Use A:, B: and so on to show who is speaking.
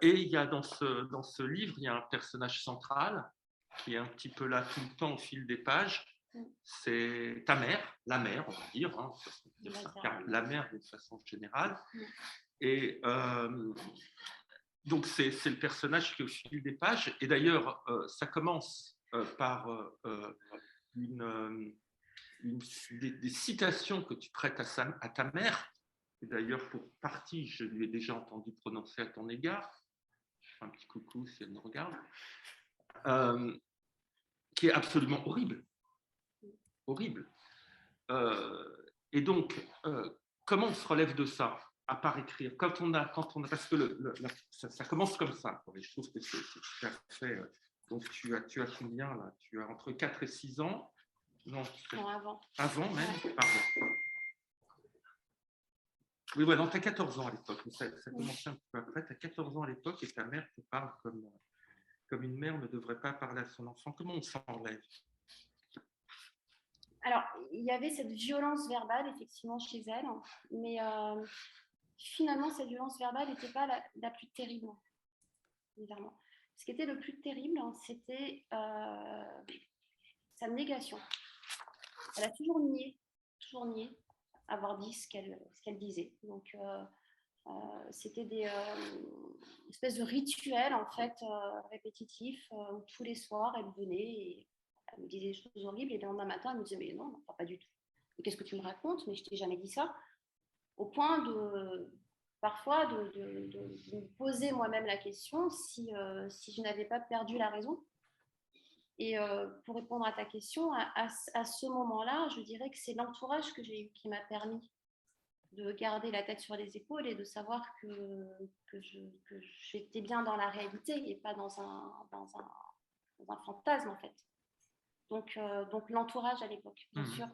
A: Et il y a dans ce livre, il y a un personnage central qui est un petit peu là tout le temps au fil des pages. C'est ta mère, la mère, on va dire, hein, la mère d'une façon générale. Et donc, c'est le personnage qui est au fil des pages. Et d'ailleurs, ça commence par des citations que tu prêtes à ta mère. Et d'ailleurs, pour partie, je lui ai déjà entendu prononcer à ton égard. Je fais un petit coucou si elle me regarde. Qui est absolument horrible. Horrible. Et donc, comment on se relève de ça, à part écrire quand on a, parce que ça commence comme ça. Et je trouve que c'est tout à fait. Donc, tu as combien là? Tu as entre 4 et 6 ans. Non,
B: avant.
A: Avant même, pardon. Oui, ouais, non, tu as 14 ans à l'époque. Ça commençait un peu après. Tu as 14 ans à l'époque et ta mère te parle comme une mère ne devrait pas parler à son enfant. Comment on s'en relève?
B: Alors, il y avait cette violence verbale, effectivement, chez elle, mais finalement, cette violence verbale n'était pas la plus terrible, évidemment. Ce qui était le plus terrible, c'était sa négation. Elle a toujours nié avoir dit ce qu'elle disait. Donc, c'était des espèces de rituels, en fait, répétitifs, où tous les soirs, elle venait et elle me disait des choses horribles, et le lendemain matin, elle me disait, mais non, pas du tout. Mais qu'est-ce que tu me racontes? Mais je t'ai jamais dit ça. Au point parfois de me poser moi-même la question si je n'avais pas perdu la raison. Et pour répondre à ta question, à ce moment-là, je dirais que c'est l'entourage que j'ai eu qui m'a permis de garder la tête sur les épaules et de savoir que j'étais bien dans la réalité et pas dans un fantasme, en fait. Donc l'entourage à l'époque, bien sûr,